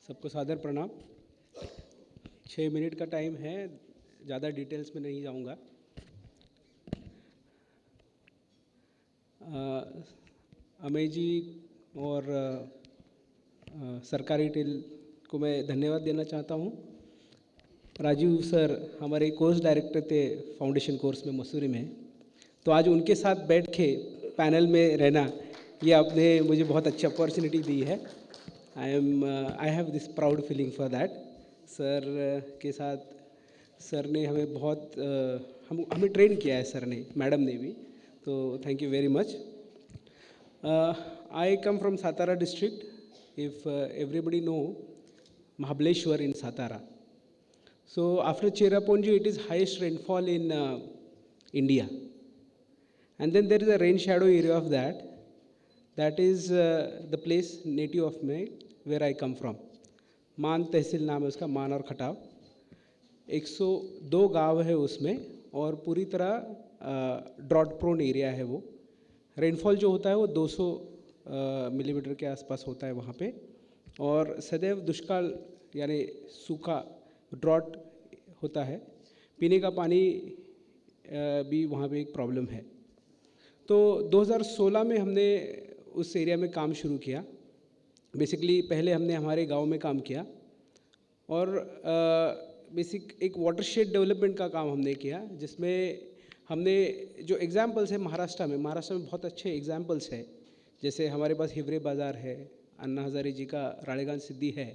सबको सादर प्रणाम। 6 मिनट का टाइम है, ज़्यादा डिटेल्स में नहीं जाऊंगा। अमेय जी और सरकारी टेल को मैं धन्यवाद देना चाहता हूँ। राजीव सर हमारे कोर्स डायरेक्टर थे फाउंडेशन कोर्स में मसूरी में, तो आज उनके साथ बैठ के पैनल में रहना, ये आपने मुझे बहुत अच्छी अपॉर्चुनिटी दी है। I have this proud feeling for that. Sir के साथ सर ने हमें बहुत हमें ट्रेन किया है सर ने, मैडम ने भी, तो thank you very much. I come from Satara district. If everybody know Mahabaleshwar in Satara. So after Cherrapunji, it is highest rainfall in India. And then there is a rain shadow area of that. That is the place native of me, where I come from. मान तहसील नाम है उसका, मान और खटाव। 102 गांव है उसमें, और पूरी तरह ड्रॉट प्रोन एरिया है वो। रेनफॉल जो होता है वो 200 मिलीमीटर के आसपास होता है वहाँ पे, और सदैव दुष्काल यानी सूखा ड्रॉट होता है। पीने का पानी भी वहाँ पे एक प्रॉब्लम है। तो 2016 में हमने उस एरिया में काम शुरू किया। बेसिकली पहले हमने हमारे गांव में काम किया, और बेसिक एक वाटरशेड डेवलपमेंट का काम हमने किया, जिसमें हमने जो एग्जाम्पल्स है महाराष्ट्र में बहुत अच्छे एग्जाम्पल्स है। जैसे हमारे पास हिवरे बाज़ार है, अन्ना हज़ारे जी का राड़ेगंज सिद्धि है,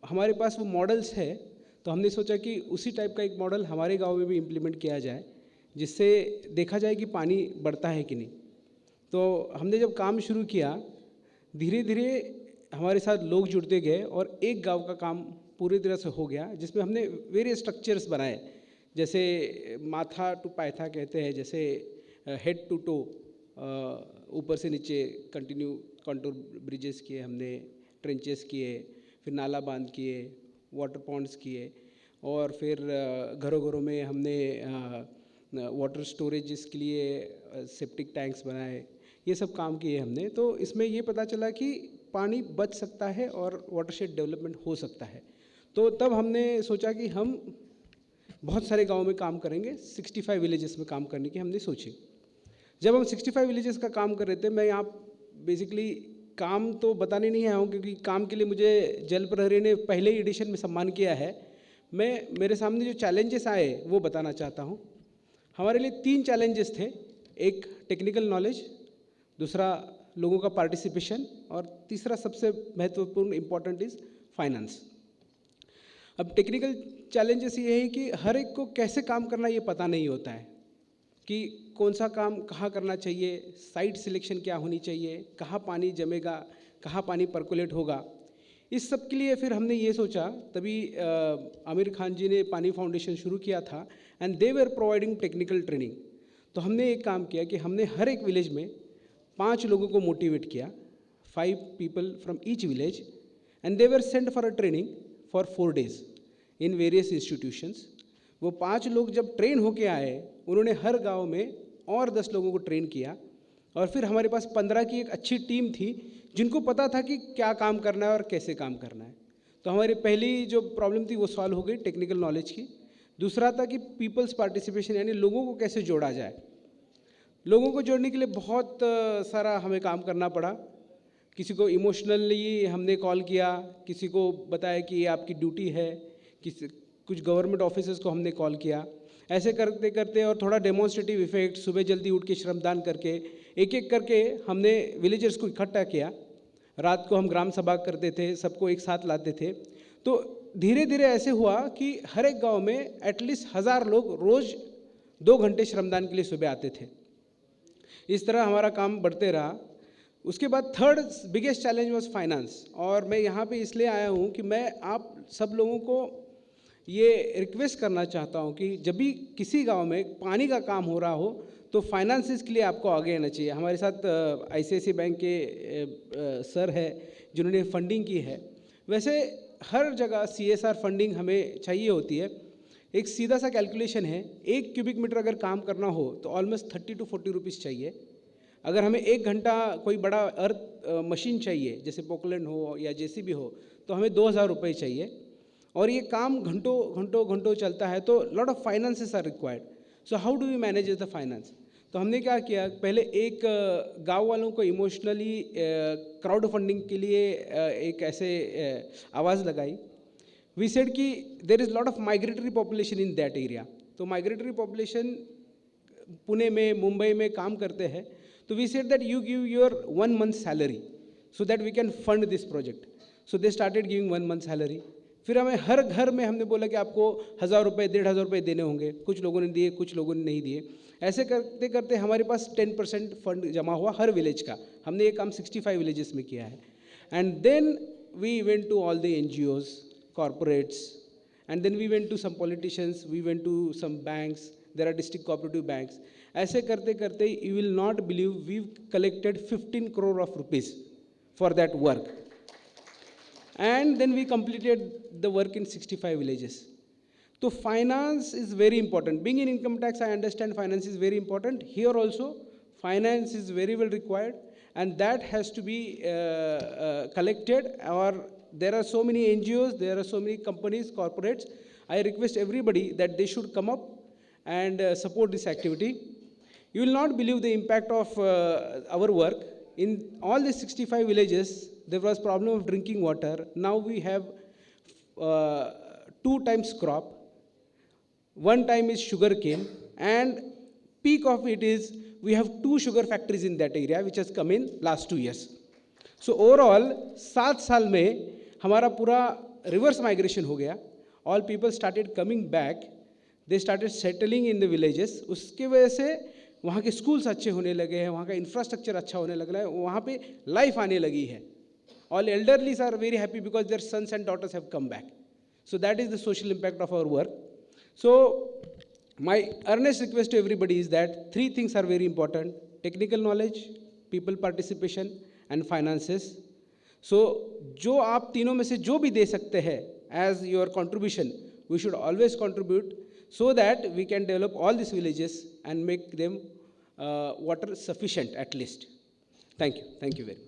हमारे पास वो मॉडल्स है। तो हमने सोचा कि उसी टाइप का एक मॉडल हमारे गांव में भी इम्प्लीमेंट किया जाए, जिससे देखा जाए कि पानी बढ़ता है कि नहीं। तो हमने जब काम शुरू किया, धीरे धीरे हमारे साथ लोग जुड़ते गए, और एक गांव का काम पूरी तरह से हो गया, जिसमें हमने वेरियस स्ट्रक्चर्स बनाए। जैसे माथा टू पायथा कहते हैं, जैसे हेड टू टो, ऊपर से नीचे कंटिन्यू कंटूर ब्रिजेस किए हमने, ट्रेंचेस किए, फिर नाला बांध किए, वाटर पॉन्ड्स किए, और फिर घरों घरों में हमने वाटर स्टोरेज के लिए सेप्टिक टैंक्स बनाए। ये सब काम किए हमने। तो इसमें ये पता चला कि पानी बच सकता है और वाटरशेड डेवलपमेंट हो सकता है। तो तब हमने सोचा कि हम बहुत सारे गाँव में काम करेंगे, 65 विलेजेस में काम करने की हमने सोची। जब हम 65 विलेजेस का काम कर रहे थे, मैं यहाँ बेसिकली काम तो बताने नहीं आया हूँ, क्योंकि काम के लिए मुझे जल प्रहरी ने पहले ही एडिशन में सम्मान किया है। मेरे सामने जो चैलेंजेस आए वो बताना चाहता हूँ। हमारे लिए 3 चैलेंजेस थे। एक टेक्निकल नॉलेज, दूसरा लोगों का पार्टिसिपेशन, और तीसरा सबसे महत्वपूर्ण इम्पॉर्टेंट इज़ फाइनेंस। अब टेक्निकल चैलेंजेस ये है कि हर एक को कैसे काम करना ये पता नहीं होता है, कि कौन सा काम कहाँ करना चाहिए, साइट सिलेक्शन क्या होनी चाहिए, कहाँ पानी जमेगा, कहाँ पानी परकुलेट होगा। इस सब के लिए फिर हमने ये सोचा, तभी आमिर खान जी ने पानी फाउंडेशन शुरू किया था, and they were providing technical training. तो हमने एक काम किया कि हमने हर एक विलेज में 5 लोगों को मोटिवेट किया, 5 people from each village, and they were sent for a training for 4 days in various institutions. वो 5 लोग जब ट्रेन होके आए, उन्होंने हर गांव में और 10 लोगों को ट्रेन किया, और फिर हमारे पास 15 की एक अच्छी टीम थी, जिनको पता था कि क्या काम करना है और कैसे काम करना है। तो हमारी पहली जो प्रॉब्लम थी वो सॉल्व हो गई टेक्निकल नॉलेज की। दूसरा था कि पीपल्स पार्टिसिपेशन, यानी लोगों को कैसे जोड़ा जाए। लोगों को जोड़ने के लिए बहुत सारा हमें काम करना पड़ा। किसी को इमोशनली हमने कॉल किया, किसी को बताया कि ये आपकी ड्यूटी है, कुछ गवर्नमेंट ऑफिसर्स को हमने कॉल किया। ऐसे करते करते और थोड़ा डेमोन्स्ट्रेटिव इफेक्ट, सुबह जल्दी उठ के श्रमदान करके, एक एक करके हमने विलेजर्स को इकट्ठा किया। रात को हम ग्राम सभा करते थे, सबको एक साथ लाते थे। तो धीरे धीरे ऐसे हुआ कि हर एक गांव में एटलीस्ट 1000 लोग रोज़ 2 घंटे श्रमदान के लिए सुबह आते थे। इस तरह हमारा काम बढ़ते रहा। उसके बाद third biggest challenge was finance. और मैं यहाँ पे इसलिए आया हूँ कि मैं आप सब लोगों को ये रिक्वेस्ट करना चाहता हूँ कि जब भी किसी गांव में पानी का काम हो रहा हो, तो फाइनेंसिस के लिए आपको आगे आना चाहिए। हमारे साथ ICICI बैंक के सर है, जिन्होंने फंडिंग की है। वैसे हर जगह CSR फंडिंग हमें चाहिए होती है। एक सीधा सा कैलकुलेशन है, 1 क्यूबिक मीटर अगर काम करना हो तो ऑलमोस्ट 30 to 40 रुपीज़ चाहिए। अगर हमें 1 घंटा कोई बड़ा अर्थ मशीन चाहिए, जैसे पोकलैंड हो या JCB हो, तो हमें 2,000 रुपये चाहिए, और ये काम घंटों घंटों घंटों चलता है, तो lot of finances are required. So how do we manage the finance? तो हमने क्या किया, पहले एक गांव वालों को इमोशनली क्राउड फंडिंग के लिए एक ऐसे आवाज़ लगाई. वी सेड कि there is lot of migratory population in that area. तो माइग्रेटरी पॉपुलेशन पुणे में, मुंबई में काम करते हैं. तो we said that you give your 1 month salary so that we can fund this project. So they started giving 1 month salary. फिर हमें हर घर में हमने बोला कि आपको 1,000 रुपये, 1,500 रुपये देने होंगे. कुछ लोगों ने दिए, कुछ लोगों ने नहीं दिए. ऐसे करते करते हमारे पास 10% फंड जमा हुआ हर विलेज का. हमने ये काम 65 विलेजेस में किया है. And then we went to all the NGOs, corporates, and then we went to some politicians, we went to some banks, there are district cooperative banks. ऐसे करते करते you will not believe we've collected 15 crore of rupees for that work. And then we completed the work in 65 villages. So finance is very important. Being in income tax, I understand finance is very important. Here also, finance is very well required, and that has to be collected. Or there are so many NGOs, there are so many companies, corporates. I request everybody that they should come up and support this activity. You will not believe the impact of our work. In all the 65 villages, there was problem of drinking water. Now we have 2 times crop. 1 time is sugar cane, and peak of it is we have 2 sugar factories in that area which has come in last 2 years. So overall 7 साल में हमारा पूरा reverse migration हो गया. All people started coming back, they started settling in the villages. उसके वजह से वहाँ के स्कूल्स अच्छे होने लगे हैं, वहाँ का इंफ्रास्ट्रक्चर अच्छा होने लग रहा है, वहाँ पे लाइफ आने लगी है. All elderlies are very happy because their sons and daughters have come back. So that is the social impact of our work. So my earnest request to everybody is that 3 things are very important: technical knowledge, people participation, and finances. So जो आप तीनों में से जो भी दे सकते हैं as your contribution, we should always contribute so that we can develop all these villages and make them water sufficient at least. Thank you very much.